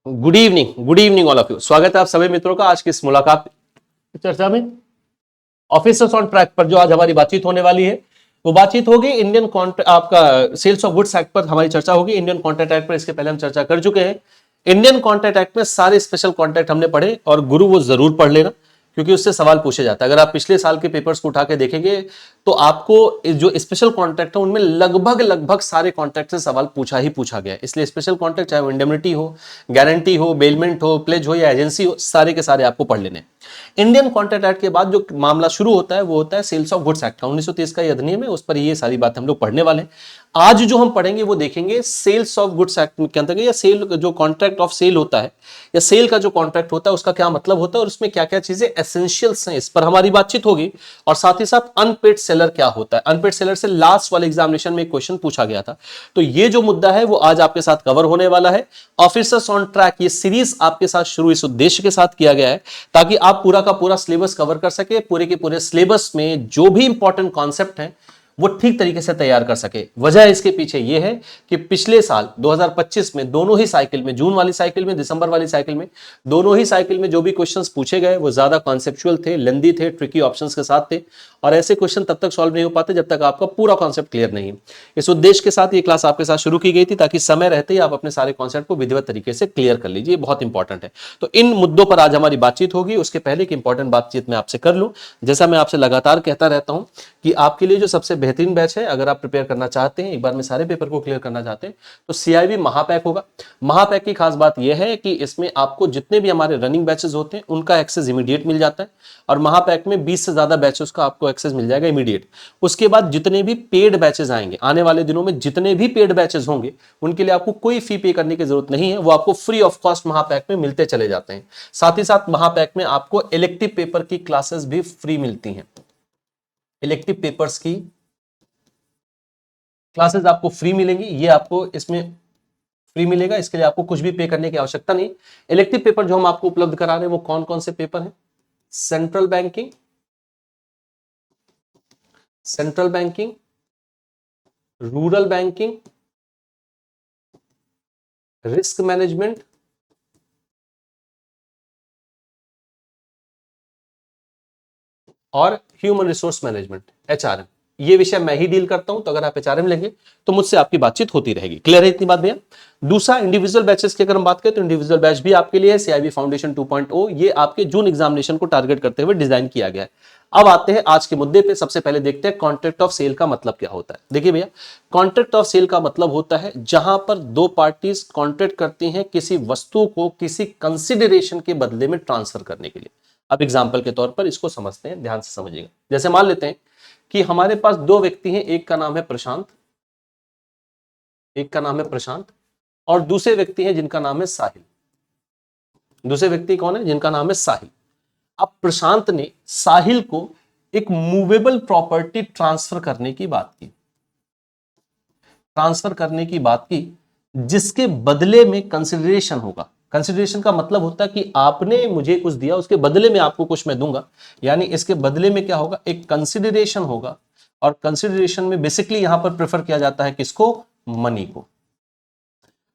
Good evening all of you. स्वागत है आप सभी मित्रों का आज की इस मुलाकात चर्चा में। ऑफिसर्स ऑन ट्रैक पर जो आज हमारी बातचीत होने वाली है वो बातचीत होगी इंडियन कॉन्ट्रैक्ट आपका सेल्स ऑफ गुड्स एक्ट पर हमारी चर्चा होगी। इंडियन कॉन्ट्रैक्ट एक्ट पर इसके पहले हम चर्चा कर चुके हैं। इंडियन कॉन्ट्रैक्ट एक्ट में सारे स्पेशल कॉन्ट्रैक्ट हमने पढ़े और गुरु वो जरूर पढ़ लेना क्योंकि उससे सवाल पूछे जाता है। अगर आप पिछले साल के पेपर्स को उठा के देखेंगे तो आपको जो स्पेशल कॉन्ट्रैक्ट है उनमें लगभग सारे कॉन्ट्रैक्ट से सवाल पूछा गया है। इसलिए स्पेशल कॉन्ट्रैक्ट चाहे वो इंडेमनिटी हो, गारंटी हो, बेलमेंट हो, प्लेज हो या एजेंसी हो, सारे के सारे आपको पढ़ लेने। इंडियन कॉन्ट्रैक्ट एक्ट के बाद जो मामला शुरू होता है वो होता है सेल्स ऑफ गुड्स एक्ट का। 1930 का ये अधिनियम है, उस पर ये सारी बात हम लोग पढ़ने वाले हैं। आज जो हम पढ़ेंगे वो देखेंगे सेल्स ऑफ गुड्स एक्ट के अंतर्गत या सेल जो कॉन्ट्रैक्ट ऑफ सेल होता है या सेल का जो कॉन्ट्रैक्ट होता है उसका क्या मतलब होता है और उसमें क्या क्या चीजें एसेंशियल्स हैं, इस पर हमारी बातचीत होगी। और साथ ही साथ अनपेड सेलर क्या होता है। अनपेड सेलर से लास्ट वाले एग्जामिनेशन में एक क्वेश्चन पूछा गया था, तो ये जो मुद्दा है वो आज आपके साथ कवर होने वाला है। ऑफिसर्स ऑन ट्रैक ये सीरीज आपके साथ शुरू इस उद्देश्य के साथ किया गया है ताकि आप पूरा का पूरा सिलेबस कवर कर सके। पूरे के पूरे सिलेबस में जो भी इंपॉर्टेंट कॉन्सेप्ट हैं वो ठीक तरीके से तैयार कर सके। वजह इसके पीछे यह है कि पिछले साल 2025 में दोनों ही साइकिल में, जून वाली साइकिल में, दिसंबर वाली साइकिल में, दोनों ही साइकिल में जो भी क्वेश्चंस पूछे गए वो ज्यादा कॉन्सेप्चुअल थे, लेंदी थे, ट्रिकी ऑप्शंस के साथ थे और ऐसे क्वेश्चन तब तक सॉल्व नहीं हो पाते जब तक आपका पूरा कॉन्सेप्ट क्लियर नहीं है। इस उद्देश्य के साथ ये क्लास आपके साथ शुरू की गई थी ताकि समय रहते ही आप अपने सारे कॉन्सेप्ट को विधिवत तरीके से क्लियर कर लीजिए। बहुत इंपॉर्टेंट है। तो इन मुद्दों पर आज हमारी बातचीत होगी। उसके पहले एक इंपॉर्टेंट बातचीत मैं आपसे कर लूं। जैसा मैं आपसे लगातार कहता रहता हूं कि आपके लिए जो सबसे बेहतरीन बैच है, अगर आप प्रिपेयर करना चाहते हैं, एक बार में सारे पेपर को क्लियर करना चाहते हैं, तो सीआईबी महापैक होगा। महापैक की खास बात यह है कि इसमें आपको जितने भी हमारे रनिंग बैचेस होते हैं उनका एक्सेस इमीडिएट मिल जाता है और महापैक में 20 से ज्यादा बैचेस का आपको एक्सेस मिल जाएगा इमीडिएट। उसके बाद जितने भी पेड बैचेस आएंगे आने वाले दिनों में, जितने भी पेड बैचेस होंगे उनके लिए आपको कोई फी पे करने की जरूरत नहीं है, वो आपको फ्री ऑफ कॉस्ट महापैक में मिलते चले जाते हैं। साथ ही साथ महापैक में आपको इलेक्टिव पेपर की क्लासेस भी फ्री मिलती हैं। इलेक्टिव पेपर्स की क्लासेस आपको फ्री मिलेंगी, ये आपको इसमें फ्री मिलेगा। इसके लिए आपको कुछ भी पे करने की आवश्यकता नहीं। इलेक्टिव पेपर जो हम आपको उपलब्ध करा रहे हैं वो कौन कौन से पेपर हैं? Central banking, rural banking, risk management, और ह्यूमन रिसोर्स मैनेजमेंट, एचआरएम। ये विषय मैं ही डील करता हूं, तो अगर आप एचआरएम लेंगे तो मुझसे आपकी बातचीत होती रहेगी। क्लियर है इतनी बात भैया? दूसरा, इंडिविजुअल बैचेस की अगर हम बात करें तो इंडिविजुअल बैच भी आपके लिए है। सीआईबी फाउंडेशन 2.0 ये आपके जून एग्जामिनेशन को टारगेट करते हुए डिजाइन किया गया है। अब आते हैं आज के मुद्दे पे। सबसे पहले देखते हैं कॉन्ट्रैक्ट ऑफ सेल का मतलब क्या होता है। देखिए भैया, कॉन्ट्रैक्ट ऑफ सेल का मतलब होता है जहां पर दो पार्टीज कॉन्ट्रैक्ट करती हैं किसी वस्तु को किसी कंसिडरेशन के बदले में ट्रांसफर करने के लिए। अब एग्जाम्पल के तौर पर इसको समझते हैं, ध्यान से समझिएगा। जैसे मान लेते हैं कि हमारे पास दो व्यक्ति हैं, एक का नाम है प्रशांत, और दूसरे व्यक्ति हैं जिनका नाम है साहिल। दूसरे व्यक्ति कौन है? जिनका नाम है साहिल। अब प्रशांत ने साहिल को एक मूवेबल प्रॉपर्टी ट्रांसफर करने की बात की, जिसके बदले में कंसिडरेशन होगा। कंसिडरेशन का मतलब होता है कि आपने मुझे कुछ दिया, उसके बदले में आपको कुछ मैं दूंगा। यानी इसके बदले में क्या होगा? एक कंसिडरेशन होगा। और कंसिडरेशन में बेसिकली यहां पर प्रेफर किया जाता है किसको? मनी को।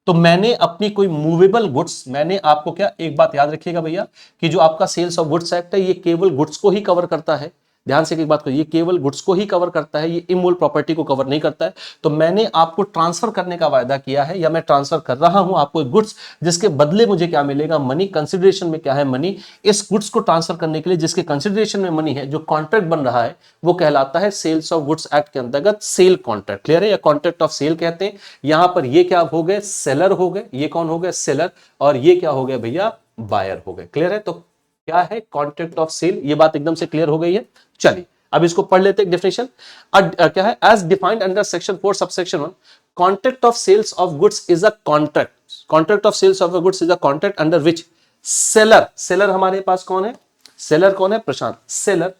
तो मैंने अपनी कोई मूवेबल गुड्स, मैंने आपको क्या, एक बात याद रखिएगा भैया कि जो आपका सेल्स ऑफ गुड्स एक्ट है ये केवल गुड्स को ही कवर करता है। ध्यान से एक बात को, ये केवल गुड्स को ही कवर करता है, ये इमूवेबल प्रॉपर्टी को कवर नहीं करता है। तो मैंने आपको ट्रांसफर करने का वायदा किया है या मैं ट्रांसफर कर रहा हूं आपको एक गुड्स, जिसके बदले मुझे क्या मिलेगा? मनी। कंसिडरेशन में क्या है? मनी। इस गुड्स को ट्रांसफर करने के लिए जिसके कंसिडरेशन में मनी है, जो कॉन्ट्रैक्ट बन रहा है वो कहलाता है सेल्स ऑफ गुड्स एक्ट के अंतर्गत सेल कॉन्ट्रैक्ट। क्लियर है? या कॉन्ट्रैक्ट ऑफ सेल कहते हैं। यहां पर ये क्या हो गए? सेलर हो गए। ये कौन हो गए? सेलर। और ये क्या हो गए भैया? बायर हो गए। क्लियर है? तो क्या है कॉन्ट्रैक्ट ऑफ सेल? ये बात एकदम से क्लियर हो गई है। चलिए अब इसको पढ़ लेते हैं डेफिनेशन। क्या है? As defined under section 4 subsection 1, contract of sales of goods is a contract. Contract of sales of goods is a contract under which seller हमारे पास कौन है? सेलर कौन है? प्रशांत। सेलर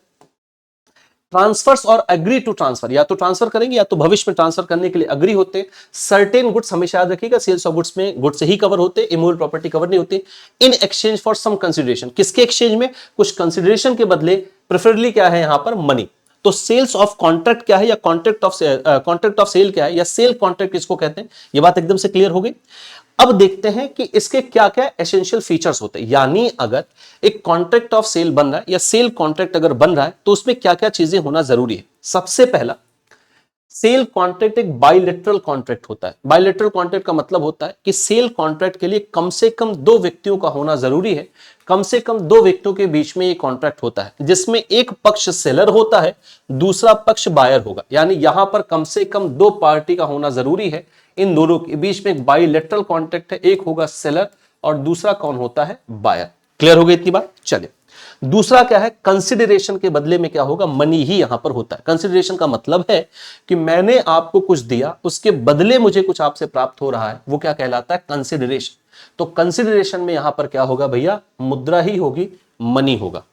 ट्रांसफर्स और एग्री टू ट्रांसफर, या तो ट्रांसफर करेंगे या तो भविष्य में ट्रांसफर करने के लिए एग्री होते। सर्टेन गुड्स, हमेशा याद रखिएगा सेल्स ऑफ गुड्स में गुड्स ही कवर होते, इमूवेबल प्रॉपर्टी कवर नहीं होती। In exchange for some consideration, किसके एक्सचेंज में? कुछ कंसिडरेशन के बदले, प्रेफरेबली क्या है यहां पर? मनी। तो सेल्स ऑफ कॉन्ट्रैक्ट क्या है या कॉन्ट्रैक्ट ऑफ सेल क्या है या सेल कॉन्ट्रैक्ट किसको कहते हैं? ये बात एकदम से क्लियर हो गई। अब देखते हैं कि इसके क्या क्या एसेंशियल फीचर्स होते हैं, यानी अगर एक कॉन्ट्रैक्ट ऑफ सेल बन रहा है या सेल कॉन्ट्रैक्ट अगर बन रहा है तो उसमें क्या क्या चीजें होना जरूरी है। सबसे पहला, सेल कॉन्ट्रैक्ट एक बायलैटरल कॉन्ट्रैक्ट होता है। बायलैटरल कॉन्ट्रैक्ट का मतलब होता है कि सेल कॉन्ट्रैक्ट के लिए कम से कम दो व्यक्तियों का होना जरूरी है। कम से कम दो व्यक्तियों के बीच में ये कॉन्ट्रैक्ट होता है जिसमें एक पक्ष सेलर होता है, दूसरा पक्ष बायर होगा। यानी यहां पर कम से कम दो पार्टी का होना जरूरी है। इन दोनों के बीच में एक बायलैटरल कॉन्ट्रैक्ट है, एक होगा सेलर और दूसरा कौन होता है, बायर। क्लियर हो गई इतनी बात। चलिए, दूसरा क्या है, कंसिडरेशन के बदले में क्या होगा, मनी ही यहां पर होता है। कंसिडरेशन का मतलब है कि मैंने आपको कुछ दिया, उसके बदले मुझे कुछ आपसे प्राप्त हो रहा है, वो क्या कहलाता है, कंसिडरेशन। तो कंसिडरेशन में यहां पर क्या होगा भैया, मुद्रा ही होगी, मनी होगा।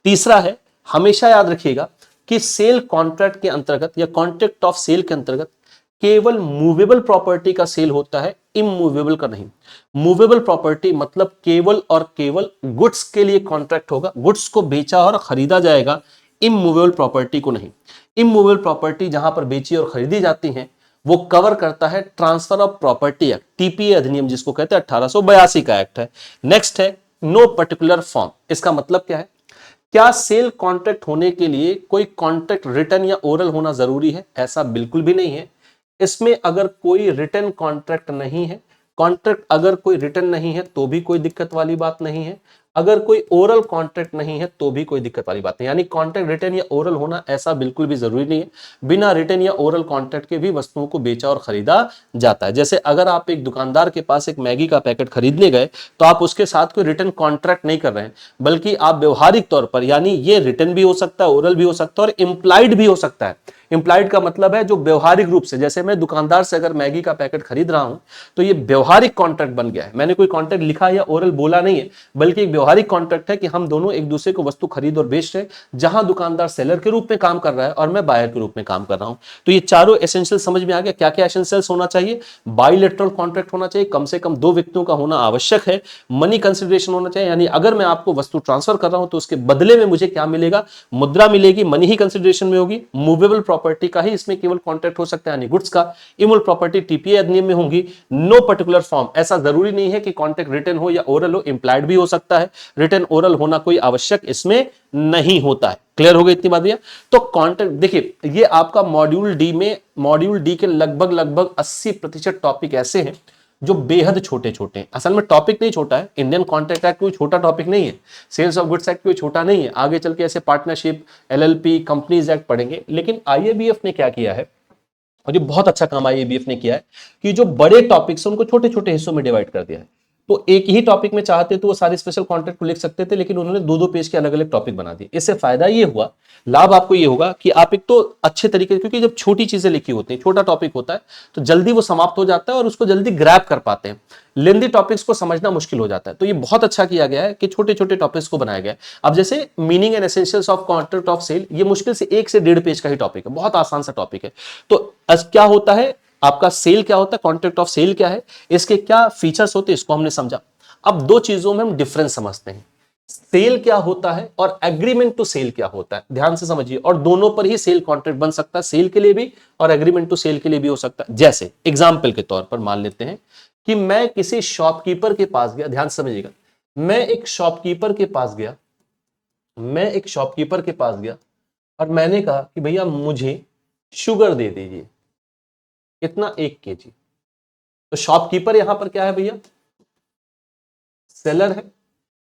तीसरा है, हमेशा याद रखिएगा कि सेल कॉन्ट्रैक्ट के अंतर्गत या कॉन्ट्रैक्ट ऑफ सेल के अंतर्गत केवल मूवेबल प्रॉपर्टी का सेल होता है, इमूवेबल का नहीं। मूवेबल प्रॉपर्टी मतलब केवल और केवल गुड्स के लिए कॉन्ट्रैक्ट होगा, गुड्स को बेचा और खरीदा जाएगा, इमूवेबल प्रॉपर्टी को नहीं। इमूवेबल प्रॉपर्टी जहां पर बेची और खरीदी जाती है वो कवर करता है transfer of property act, TPA अधिनियम जिसको कहते हैं 1882 का एक्ट है। नेक्स्ट है नो पर्टिकुलर फॉर्म। इसका मतलब क्या है, क्या सेल कॉन्ट्रैक्ट होने के लिए कोई कॉन्ट्रैक्ट रिटन या ओरल होना जरूरी है, ऐसा बिल्कुल भी नहीं है। इसमें अगर कोई रिटन कॉन्ट्रैक्ट नहीं है, कॉन्ट्रैक्ट अगर कोई रिटन नहीं है तो भी कोई दिक्कत वाली बात नहीं है, अगर कोई ओरल कॉन्ट्रैक्ट नहीं है तो भी कोई दिक्कत वाली बात नहीं। यानी कॉन्ट्रैक्ट रिटन या ओरल होना ऐसा बिल्कुल भी जरूरी नहीं है। बिना रिटन या ओरल कॉन्ट्रैक्ट के भी वस्तुओं को बेचा और खरीदा जाता है। जैसे अगर आप एक दुकानदार के पास एक मैगी का पैकेट खरीदने गए तो आप उसके साथ कोई रिटन कॉन्ट्रैक्ट नहीं कर रहे हैं, बल्कि आप व्यवहारिक तौर पर, यानी ये रिटन भी हो सकता है, ओरल भी हो सकता है और इंप्लाइड भी हो सकता है। इंप्लाइड का मतलब है जो व्यवहारिक रूप से, जैसे मैं दुकानदार से अगर मैगी का पैकेट खरीद रहा हूं तो ये व्यवहारिक कॉन्ट्रैक्ट बन गया है। मैंने कोई कॉन्ट्रैक्ट लिखा या ओरल बोला नहीं है, बल्कि एक व्यवहारिक कॉन्ट्रैक्ट है कि हम दोनों एक दूसरे को वस्तु खरीद और बेच रहे हैं, जहां दुकानदार सेलर के रूप में काम कर रहा है और मैं बायर के रूप में काम कर रहा हूं। तो ये चारों एसेंशियल समझ में आ गया। क्या क्या एसेंशियल्स होना चाहिए, बायलैटरल कॉन्ट्रैक्ट होना चाहिए, कम से कम दो व्यक्तियों का होना आवश्यक है, मनी कंसिडरेशन होना चाहिए, यानी अगर मैं आपको वस्तु ट्रांसफर कर रहा हूं तो उसके बदले में मुझे क्या मिलेगा, मुद्रा मिलेगी, मनी ही कंसिडरेशन में होगी। मूवेबल प्रॉपर्टी का ही इसमें केवल कॉन्ट्रैक्ट हो सकता है, यानी गुड्स का। इमूवेबल प्रॉपर्टी टीपीए अधिनियम में होंगी। नो पर्टिकुलर फॉर्म, ऐसा जरूरी नहीं है कि कॉन्ट्रैक्ट रिटन हो या ओरल हो, इंप्लाइड भी हो सकता है, रिटन ओरल होना कोई आवश्यक इसमें नहीं होता है। क्लियर हो गई इतनी बात भैया। तो कॉन्ट्रैक्ट देखिए, ये आपका मॉड्यूल डी में, मॉड्यूल डी के लगभग 80% टॉपिक ऐसे हैं जो बेहद छोटे छोटे हैं। असल में टॉपिक नहीं छोटा है, इंडियन कॉन्ट्रैक्ट एक्ट कोई छोटा टॉपिक नहीं है, सेल्स ऑफ गुड्स एक्ट कोई छोटा नहीं है। आगे चल के ऐसे पार्टनरशिप, एलएलपी, कंपनीज एक्ट पढ़ेंगे। लेकिन आईएबीएफ ने क्या किया है, और ये बहुत अच्छा काम आईएबीएफ ने किया है, कि जो बड़े टॉपिक्स हैं उनको छोटे छोटे हिस्सों में डिवाइड कर दिया है। तो एक ही टॉपिक में चाहते तो वो सारे स्पेशल कॉन्ट्रैक्ट को लिख सकते थे, लेकिन उन्होंने दो दो पेज के अलग अलग टॉपिक बना दिए। इससे फायदा ये हुआ, लाभ आपको ये होगा कि आप एक तो अच्छे तरीके, क्योंकि जब छोटी चीजें लिखी होती हैं, छोटा टॉपिक होता है तो जल्दी वो समाप्त हो जाता है और उसको जल्दी ग्रैब कर पाते हैं। लेंदी टॉपिक्स को समझना मुश्किल हो जाता है। तो ये बहुत अच्छा किया गया है कि छोटे छोटे टॉपिक्स को बनाया गया है। अब जैसे meaning and essentials of contract of sale, ये मुश्किल से 1 से 1.5 पेज का ही टॉपिक है, बहुत आसान सा टॉपिक है। तो क्या होता है आपका सेल, क्या होता है कॉन्ट्रैक्ट ऑफ सेल, क्या है, इसके क्या फीचर्स होते हैं, इसको हमने समझा। अब दो चीजों में हम डिफरेंस समझते हैं, सेल क्या होता है और एग्रीमेंट टू सेल क्या होता है। ध्यान से समझिए, और दोनों पर ही सेल कॉन्ट्रैक्ट बन सकता है, सेल के लिए भी और एग्रीमेंट टू सेल के लिए भी हो सकता है। जैसे एग्जांपल के तौर पर मान लेते हैं कि मैं किसी शॉपकीपर के पास गया, ध्यान से समझिएगा, मैं एक शॉपकीपर के पास गया, और मैंने कहा कि भैया मुझे शुगर दे दीजिए, कितना, 1 kg। तो शॉपकीपर यहां पर क्या है भैया, सेलर है,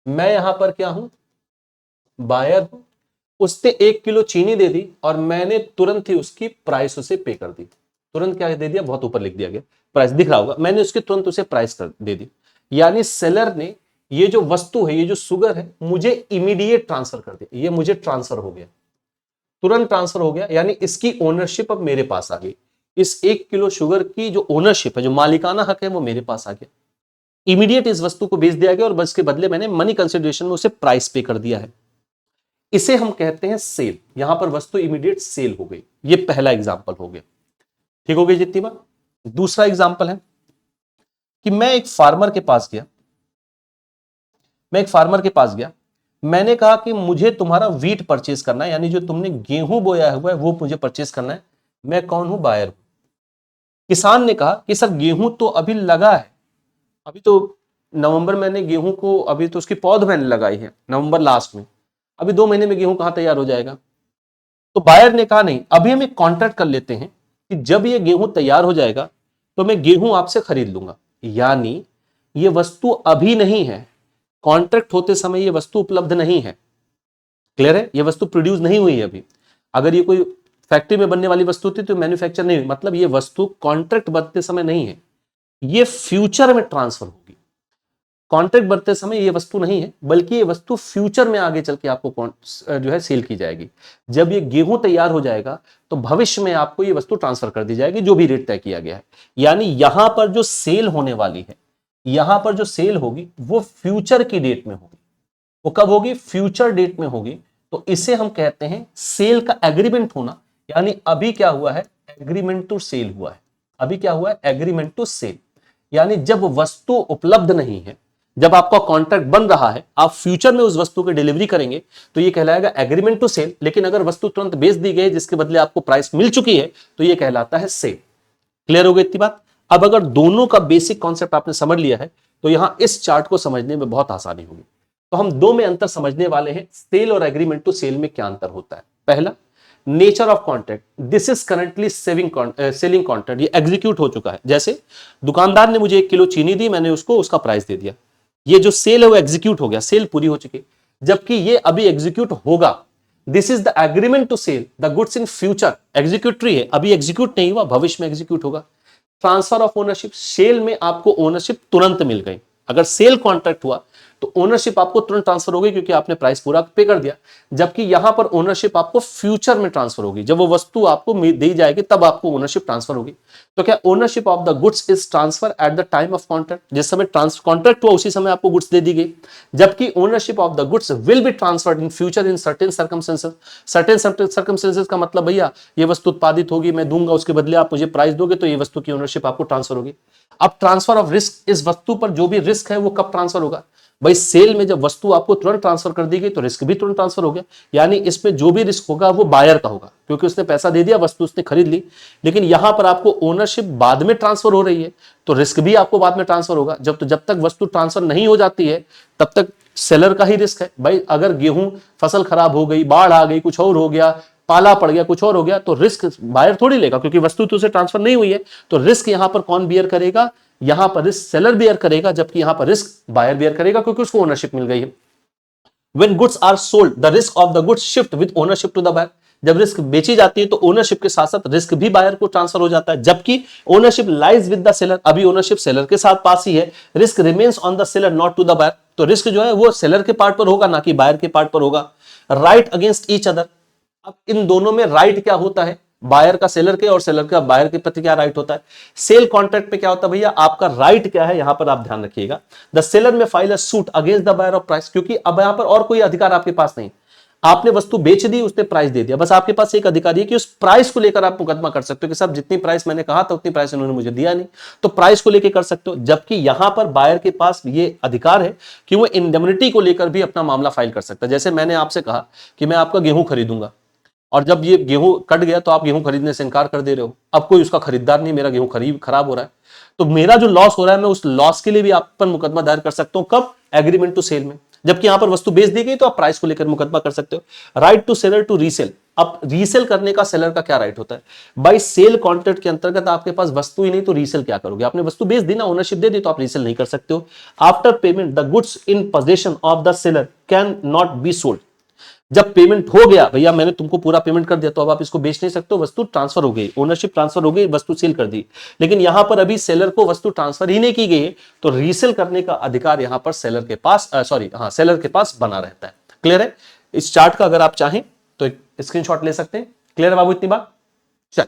मैं यहां पर क्या हूं, बायर हूं। उसने 1 किलो चीनी दे दी और मैंने तुरंत ही उसकी प्राइस उसे पे कर दी। तुरंत क्या दे दिया, बहुत ऊपर लिख दिया गया, प्राइस दिख रहा होगा, मैंने उसकी तुरंत उसे प्राइस कर दे दी। यानी सेलर ने ये जो वस्तु है, ये जो शुगर है, मुझे इमीडिएट ट्रांसफर कर दिया, ये मुझे ट्रांसफर हो गया, तुरंत ट्रांसफर हो गया, यानी इसकी ओनरशिप अब मेरे पास आ गई। इस 1 किलो शुगर की जो ओनरशिप है, जो मालिकाना हक है, वो मेरे पास आ गया। इमीडिएट इस वस्तु को बेच दिया गया और बस के बदले मैंने मनी कंसिडरेशन में उसे प्राइस पे कर दिया है। इसे हम कहते हैं सेल। यहां पर वस्तु इमीडिएट सेल हो गई। ये पहला एग्जांपल हो गया, ठीक हो गई जितनी बात। दूसरा एग्जांपल है कि मैं एक फार्मर के पास गया, मैंने कहा कि मुझे तुम्हारा वीट परचेज करना है, यानी जो तुमने गेहूं बोया हुआ है वो मुझे परचेज करना है। मैं कौन हूं, बायर हूं। किसान ने कहा कि सर गेहूं तो अभी लगा है, अभी तो नवंबर मैंने गेहूं को, अभी तो उसकी पौध मैंने लगाई है नवंबर लास्ट में, अभी 2 महीने में गेहूं कहां तैयार हो जाएगा। तो बायर ने कहा नहीं, अभी हम एक कॉन्ट्रैक्ट कर लेते हैं कि जब ये गेहूं तैयार हो जाएगा तो मैं गेहूं आपसे खरीद लूंगा। यानी ये वस्तु अभी नहीं है, कॉन्ट्रैक्ट होते समय ये वस्तु उपलब्ध नहीं है। क्लियर है, ये वस्तु प्रोड्यूस नहीं हुई है अभी। अगर ये कोई फैक्ट्री में बनने वाली वस्तु थी तो मैन्युफैक्चर नहीं हुई, मतलब ये वस्तु कॉन्ट्रैक्ट बनते समय नहीं है, ये फ्यूचर में ट्रांसफर होगी। कॉन्ट्रैक्ट बनते समय ये वस्तु नहीं है, बल्कि ये वस्तु फ्यूचर में आगे चल के आपको जो है सेल की जाएगी। जब ये गेहूं तैयार हो जाएगा तो भविष्य में आपको ये वस्तु ट्रांसफर कर दी जाएगी, जो भी रेट तय किया गया है। यानी यहां पर जो सेल होने वाली है, यहां पर जो सेल होगी वो फ्यूचर की डेट में होगी। वो कब होगी? फ्यूचर डेट में होगी। तो इसे हम कहते हैं सेल का एग्रीमेंट होना। यानी अभी क्या हुआ है? एग्रीमेंट टू सेल हुआ है। अभी क्या हुआ है? Agreement to sell. यानी जब वस्तु उपलब्ध नहीं है, जब आपका कॉन्ट्रैक्ट बन रहा है, आप फ्यूचर में उस वस्तु की डिलीवरी करेंगे तो ये कहलाएगा एग्रीमेंट टू सेल। लेकिन अगर वस्तु तुरंत बेच दी गई जिसके बदले आपको प्राइस मिल चुकी है तो ये कहलाता है सेल। क्लियर हो गई इतनी बात? अब अगर दोनों का बेसिक कॉन्सेप्ट आपने समझ लिया है तो यहां इस चार्ट को समझने में बहुत आसानी होगी। तो हम दो में अंतर समझने वाले हैं, सेल और एग्रीमेंट टू सेल में क्या अंतर होता है। पहला, nature of contract. This is currently selling contract, ये एग्जीक्यूट हो चुका है। जैसे दुकानदार ने मुझे 1 किलो चीनी दी, मैंने उसको उसका प्राइस दे दिया, ये जो सेल है वो एग्जीक्यूट हो गया, सेल पूरी हो चुकी। जबकि ये अभी एग्जीक्यूट होगा, this is the agreement to sell the goods in future. Executory है, अभी एग्जीक्यूट नहीं हुआ, भविष्य में एग्जीक्यूट होगा। ट्रांसफर ऑफ ओनरशिप, सेल में आपको ओनरशिप तुरंत मिल गई। अगर सेल कॉन्ट्रैक्ट हुआ तो ओनरशिप आपको तुरंत ट्रांसफर हो गई क्योंकि आपने प्राइस पूरा पे कर दिया। जबकि यहां पर ओनरशिप आपको फ्यूचर में ट्रांसफर होगी, जब वो वस्तु आपको दी जाएगी तब आपको ओनरशिप ट्रांसफर होगी। तो क्या ownership of the goods is transfer at the time of contract, जिस समय कॉन्ट्रैक्ट हुआ उसी समय आपको गुड्स दे दी गई। जबकि ownership of the goods will be transferred in future in certain circumstances. Certain circumstances का मतलब भैया ये वस्तु उत्पादित होगी, मैं दूंगा, उसके बदले आप मुझे प्राइस दोगे, तो ये वस्तु की ओनरशिप आपको ट्रांसफर होगी। अब ट्रांसफर ऑफ रिस्क, इस वस्तु पर जो भी रिस्क है वो कब ट्रांसफर होगा? भाई सेल में जब वस्तु आपको तुरंत ट्रांसफर कर दी गई तो रिस्क भी तुरंत ट्रांसफर हो गया। यानी इसमें जो भी रिस्क होगा वो बायर का होगा, क्योंकि उसने पैसा दे दिया, वस्तु उसने खरीद ली। लेकिन यहां पर आपको ओनरशिप बाद में ट्रांसफर हो रही है तो रिस्क भी आपको बाद में ट्रांसफर होगा। जब तक वस्तु ट्रांसफर नहीं हो जाती है तब तक सेलर का ही रिस्क है। भाई अगर गेहूं फसल खराब हो गई, बाढ़ आ गई, कुछ और हो गया, पाला पड़ गया, कुछ और हो गया, तो रिस्क बायर थोड़ी लेगा, क्योंकि वस्तु तो उसे ट्रांसफर नहीं हुई है। तो रिस्क यहां पर कौन बियर करेगा? यहां पर रिस्क सेलर बियर करेगा, जबकि यहां पर रिस्क बायर बियर करेगा, क्योंकि उसको ओनरशिप मिल गई है। When goods are sold, the risk of the goods shift with ownership to the buyer. जब रिस्क बेची जाती है तो ओनरशिप के साथ साथ रिस्क भी बायर को ट्रांसफर हो जाता है, जबकि ownership lies with the seller, अभी ओनरशिप सेलर के साथ पास ही है। Risk remains on the seller not to the buyer, तो रिस्क जो है वो सेलर के पार्ट पर होगा, ना कि बायर के पार्ट पर होगा। राइट अगेंस्ट ईच अदर, अब इन दोनों में राइट क्या होता है? बायर का सेलर के और सेलर का बायर के प्रति क्या राइट होता है? सेल कॉन्ट्रैक्ट पे क्या होता है भैया? आपका राइट क्या है यहां पर आप ध्यान रखिएगा। The seller may file a suit against the buyer of price, क्योंकि अब यहां पर और कोई अधिकार आपके पास नहीं। आपने वस्तु बेच दी, उसने प्राइस दे दिया, बस आपके पास एक अधिकार है कि उस प्राइस को लेकर आप मुकदमा कर सकते हो कि साहब जितनी प्राइस मैंने कहा था उतनी प्राइस इन्होंने मुझे दिया नहीं, तो प्राइस को लेकर कर सकते हो। जबकि यहां पर बायर के पास ये अधिकार है कि वो इंडेमनिटी को लेकर भी अपना मामला फाइल कर सकता है। जैसे मैंने आपसे कहा कि मैं आपका गेहूं खरीदूंगा, और जब ये गेहूं कट गया तो आप गेहूं खरीदने से इनकार कर दे रहे हो, अब कोई उसका खरीदार नहीं, मेरा गेहूं खराब हो रहा है, तो मेरा जो लॉस हो रहा है मैं उस लॉस के लिए भी आप पर मुकदमा दायर कर सकता हूं। कब? एग्रीमेंट टू सेल में। जबकि यहां पर वस्तु बेच दी गई तो आप प्राइस को लेकर मुकदमा कर सकते हो। Right to seller to resale, अब रीसेल करने का सेलर का क्या राइट होता है? बाई सेल कॉन्ट्रैक्ट के अंतर्गत आपके पास वस्तु ही नहीं तो रीसेल क्या करोगे? आपने वस्तु बेच दी ना, ओनरशिप दे दी, तो आप रीसेल नहीं कर सकते हो। After payment the goods in possession of the seller can not be sold, जब पेमेंट हो गया, भैया मैंने तुमको पूरा पेमेंट कर दिया, तो अब आप इसको बेच नहीं सकते हो, वस्तु ट्रांसफर हो गई, ओनरशिप ट्रांसफर हो गई, वस्तु सेल कर दी। लेकिन यहां पर अभी सेलर को वस्तु ट्रांसफर ही नहीं की गई है, तो रीसेल करने का अधिकार यहां पर सेलर के पास सेलर के पास बना रहता है। क्लियर है? इस चार्ट का अगर आप चाहें तो एक स्क्रीनशॉट ले सकते हैं। क्लियर है बाबू इतनी बात? चल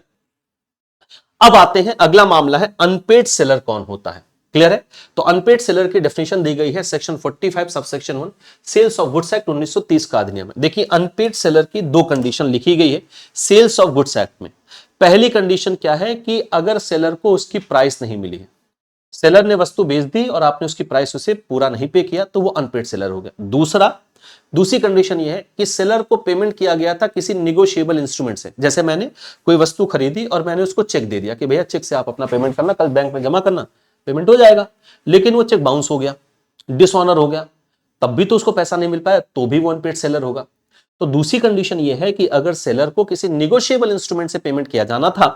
अब आते हैं, अगला मामला है अनपेड सेलर कौन होता है। क्लियर है? तो अनपेड सेलर की डेफिनेशन दी गई है section 45 subsection 1 sales of goods act 1930 का अधिनियम है। देखिए अनपेड सेलर की दो कंडीशन लिखी गई है सेल्स ऑफ गुड्स एक्ट में। पहली कंडीशन क्या है कि अगर सेलर को उसकी प्राइस नहीं मिली है, सेलर ने वस्तु बेच दी और आपने उसकी प्राइस उसे पूरा नहीं पे किया, तो वो अनपेड सेलर हो गया। दूसरी कंडीशन ये है कि सेलर को पेमेंट किया गया था किसी निगोशिएबल इंस्ट्रूमेंट से। जैसे मैंने कोई वस्तु खरीदी और मैंने उसको चेक दे दिया कि भैया चेक से आप अपना पेमेंट करना, कल बैंक में जमा करना, पेमेंट हो जाएगा। लेकिन वो चेक बाउंस हो गया, डिसऑनर हो गया, तब भी तो उसको पैसा नहीं मिल पाया, तो भी वो अनपेड सेलर होगा। तो दूसरी कंडीशन ये है कि अगर सेलर को किसी निगोशिएबल इंस्ट्रूमेंट से पेमेंट किया जाना था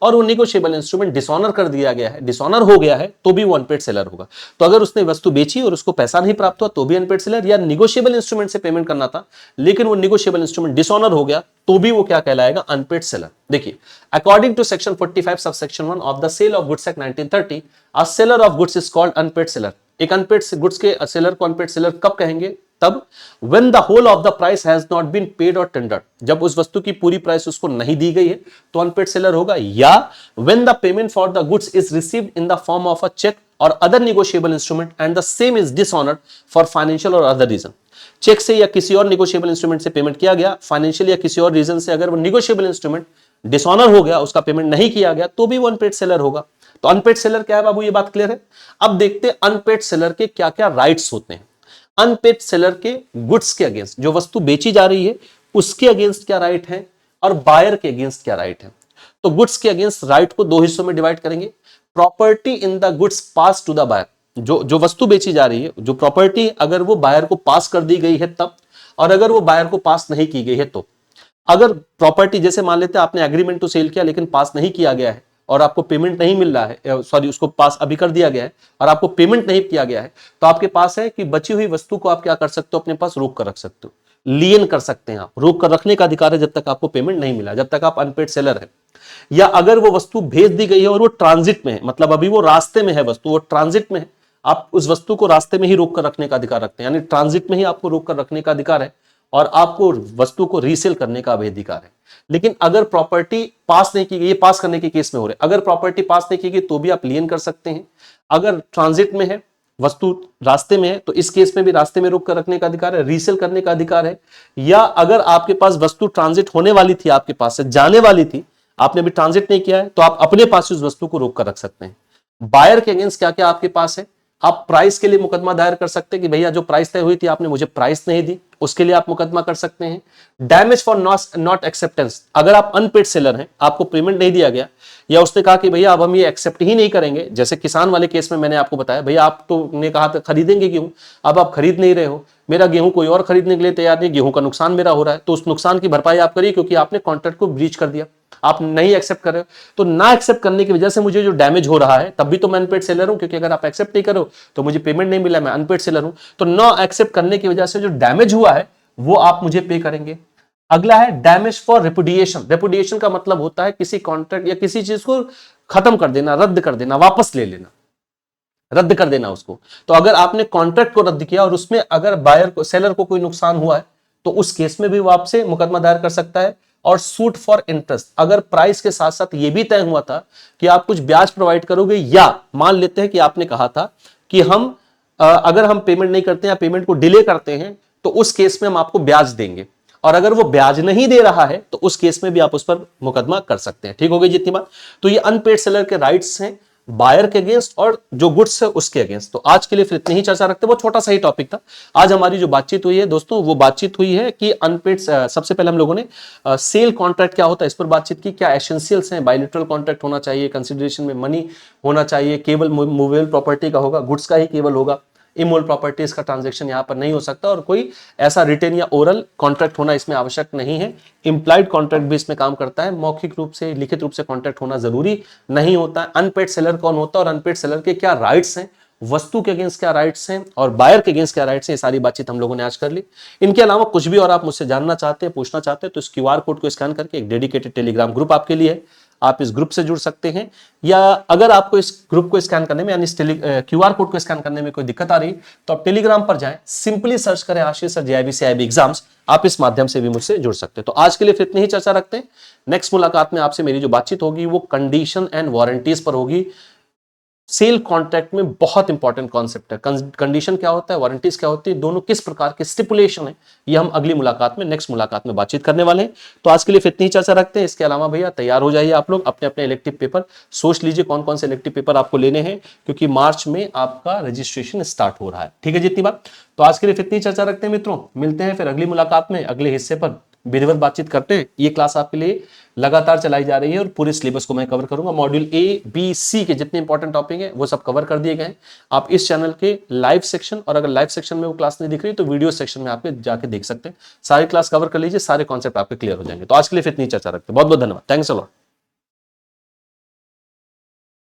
और वो निगोशिएबल इंस्ट्रूमेंट डिसऑनर कर दिया गया है, डिसऑनर हो गया है, तो भी वो अनपेड सेलर होगा। तो अगर उसने वस्तु बेची और उसको पैसा नहीं प्राप्त हुआ तो भी अनपेड सेलर, या निगोशिएबल इंस्ट्रूमेंट से पेमेंट करना था लेकिन वो निगोशिएबल इंस्ट्रूमेंट डिसऑनर हो गया, तो भी वो क्या कहलाएगा, अनपेड सेलर। देखिए, according to section 45 subsection 1 of the sale of goods act 1930, a seller of goods is called unpaid seller. एक अनपेड गुड्स के सेलर को अनपेड सेलर कब कहेंगे, तब when the whole of the price has not been paid or tendered, जब उस वस्तु की पूरी प्राइस उसको नहीं दी गई है तो अनपेड सेलर होगा, या when the payment for the goods is received in the form of a check or other negotiable instrument and the same is dishonored for financial or other reason। Cheque से या किसी और negotiable instrument से payment किया गया, financial या किसी और रीजन से अगर वो निगोशिएबल इंस्ट्रूमेंट डिसऑनर हो गया, उसका पेमेंट नहीं किया गया, तो भी वो अनपेड सेलर होगा। तो अनपेड सेलर क्या है बाबू, ये बात क्लियर है। अब देखते हैं अनपेड सेलर के क्या क्या राइट्स होते हैं। अनपेड सेलर के गुड्स के अगेंस्ट, जो वस्तु बेची जा रही है उसके अगेंस्ट क्या राइट है, और बायर के अगेंस्ट क्या राइट है। तो गुड्स के अगेंस्ट राइट को दो हिस्सों में डिवाइड करेंगे। Property in the goods pass to the buyer, जो वस्तु बेची जा रही है, जो प्रॉपर्टी अगर वो बायर को पास कर दी गई है तब, और अगर वो बायर को पास नहीं की गई है तो। अगर प्रॉपर्टी, जैसे मान लेते हैं आपने एग्रीमेंट टू सेल किया लेकिन पास नहीं किया गया है और आपको पेमेंट नहीं मिल रहा है, सॉरी उसको पास अभी कर दिया गया है और आपको पेमेंट नहीं किया गया है, तो आपके पास है कि बची हुई वस्तु को आप क्या कर सकते हो, अपने पास रोक कर रख सकते हो, लियन कर सकते हैं आप, रोक कर रखने का अधिकार है जब तक आपको पेमेंट नहीं मिला, जब तक आप अनपेड सेलर है। या अगर वो वस्तु भेज दी गई है और वो ट्रांजिट में है, मतलब अभी वो रास्ते में है वस्तु, वो ट्रांजिट में है, आप उस वस्तु को रास्ते में ही रोक कर रखने का अधिकार रखते हैं, यानी ट्रांजिट में ही आपको रोक कर रखने का अधिकार है और आपको वस्तु को रीसेल करने का भी अधिकार है। लेकिन अगर प्रॉपर्टी पास नहीं की गई, ये पास करने के केस में हो रहे, अगर प्रॉपर्टी पास नहीं की गई तो भी आप लियन कर सकते हैं। अगर ट्रांजिट में है, वस्तु रास्ते में है, तो इस केस में भी रास्ते में रोक कर रखने का अधिकार है, रीसेल करने का अधिकार है। या अगर आपके पास वस्तु ट्रांजिट होने वाली थी, आपके पास से जाने वाली थी, आपने भी ट्रांजिट नहीं किया है, तो आप अपने पास उस वस्तु को रोक कर रख सकते हैं। बायर के अगेंस्ट क्या क्या आपके पास है, आप प्राइस के लिए मुकदमा दायर कर सकते हैं कि भैया जो प्राइस तय हुई थी आपने मुझे प्राइस नहीं दी, उसके लिए आप मुकदमा कर सकते हैं। डैमेज फॉर नॉट एक्सेप्टेंस, अगर आप अनपेड सेलर हैं, आपको पेमेंट नहीं दिया गया या उसने कहा कि भैया अब हम ये एक्सेप्ट ही नहीं करेंगे, जैसे किसान वाले केस में मैंने आपको बताया, भैया आप तो ने कहा था खरीदेंगे गेहूं, अब आप खरीद नहीं रहे हो, मेरा गेहूं कोई और खरीदने के लिए तैयार नहीं, गेहूं का नुकसान मेरा हो रहा है, तो उस नुकसान की भरपाई आप करिए क्योंकि आपने कॉन्ट्रैक्ट को ब्रीच कर दिया, आप नहीं एक्सेप्ट कर रहे हो। तो ना एक्सेप्ट करने की वजह से मुझे जो डैमेज हो रहा है तब भी तो मैं अनपेड सेलर हूं, क्योंकि अगर आप एक्सेप्ट नहीं करो तो मुझे पेमेंट नहीं मिला, मैं अनपेड सेलर हूं। तो ना एक्सेप्ट करने की वजह से जो डैमेज हुआ है वो आप मुझे पे करेंगे। अगला है डैमेज फॉर रेपुडिएशन। रेपुडिएशन का मतलब होता है किसी कॉन्ट्रैक्ट या किसी चीज को खत्म कर देना, रद्द कर देना, वापस ले लेना, रद्द कर देना उसको। तो अगर आपने कॉन्ट्रैक्ट को रद्द किया और उसमें अगर बायर को, सेलर को कोई नुकसान हुआ है तो उस केस में भी वो आपसे मुकदमा दायर कर सकता है। और सूट फॉर इंटरेस्ट, अगर प्राइस के साथ साथ ये भी तय हुआ था कि आप कुछ ब्याज प्रोवाइड करोगे, या मान लेते हैं कि आपने कहा था कि हम अगर हम पेमेंट नहीं करते हैं, पेमेंट को डिले करते हैं, तो उस केस में हम आपको ब्याज देंगे, और अगर वो ब्याज नहीं दे रहा है तो उस केस में भी आप उस पर मुकदमा कर सकते हैं। ठीक हो गई जितनी बात। तो ये अनपेड सेलर के राइट्स हैं बायर के अगेंस्ट और जो गुड्स है उसके अगेंस्ट। तो आज के लिए फिर इतनी ही चर्चा रखते हैं, वो छोटा सा ही टॉपिक था। आज हमारी जो बातचीत हुई है दोस्तों, वो बातचीत हुई है कि अनपेड, सबसे पहले हम लोगों ने सेल कॉन्ट्रैक्ट क्या होता है इस पर बातचीत की, क्या एसेंशियल्स हैं, बायलैटरल कॉन्ट्रैक्ट होना चाहिए, कंसिडरेशन में मनी होना चाहिए, केवल मूवेबल प्रॉपर्टी का होगा, गुड्स का ही केवल होगा, इमोल प्रॉपर्टीज का ट्रांजैक्शन यहां पर नहीं हो सकता, और कोई ऐसा रिटेन या ओरल कॉन्ट्रैक्ट होना इसमें आवश्यक नहीं है। इंप्लाइड कॉन्ट्रैक्ट भी इसमें काम करता है, मौखिक रूप से, लिखित रूप से कॉन्ट्रैक्ट होना जरूरी नहीं होता है। अनपेड सेलर कौन होता है और अनपेड सेलर के क्या राइट्स हैं, वस्तु के अगेंस्ट क्या राइट्स हैं और बायर के अगेंस्ट क्या राइट्स हैं, ये सारी बातचीत हम लोगों ने आज कर ली। इनके अलावा कुछ भी और आप मुझसे जानना चाहते हैं, पूछना चाहते हैं, तो इस क्यूआर कोड को स्कैन करके एक डेडिकेटेड टेलीग्राम ग्रुप आपके लिए है, आप इस ग्रुप से जुड़ सकते हैं। या अगर आपको इस ग्रुप को स्कैन करने में, यानी इस क्यूआर कोड को स्कैन करने में कोई दिक्कत आ रही तो आप टेलीग्राम पर जाएं, सिंपली सर्च करें आशीष सर JIB CIB एग्जाम्स, आप इस माध्यम से भी मुझसे जुड़ सकते हैं। तो आज के लिए फिर इतनी ही चर्चा रखते हैं। नेक्स्ट मुलाकात में आपसे मेरी जो बातचीत होगी वो कंडीशन एंड वारंटीज पर होगी। सेल कॉन्ट्रैक्ट में बहुत इंपॉर्टेंट कॉन्सेप्ट है, कंडीशन क्या होता है, वारंटीज क्या होती है, दोनों किस प्रकार के स्टिपुलेशन है, ये हम अगली मुलाकात में, नेक्स्ट मुलाकात में बातचीत करने वाले हैं। तो आज के लिए इतनी ही चर्चा रखते हैं। इसके अलावा भैया तैयार हो जाइए आप लोग, अपने अपने इलेक्टिव पेपर सोच लीजिए कौन कौन से इलेक्टिव पेपर आपको लेने हैं, क्योंकि मार्च में आपका रजिस्ट्रेशन स्टार्ट हो रहा है। ठीक है जितनी बात। तो आज के लिए इतनी चर्चा रखते हैं मित्रों, मिलते हैं फिर अगली मुलाकात में अगले हिस्से पर। विधिवत बातचीत करते हैं। ये क्लास आपके लिए लगातार चलाई जा रही है और पूरे सिलेबस को मैं कवर करूंगा। मॉड्यूल ए बी सी के जितने इंपॉर्टेंट टॉपिक हैं वो सब कवर कर दिए गए हैं। आप इस चैनल के लाइव सेक्शन, और अगर लाइव सेक्शन में वो क्लास नहीं दिख रही तो वीडियो सेक्शन में आपके जाके देख सकते हैं। सारी क्लास कवर कर लीजिए, सारे कॉन्सेप्ट आपके क्लियर हो जाएंगे। तो आज के लिए फिर इतनी चर्चा रखते हैं। बहुत बहुत धन्यवाद। Thanks a lot.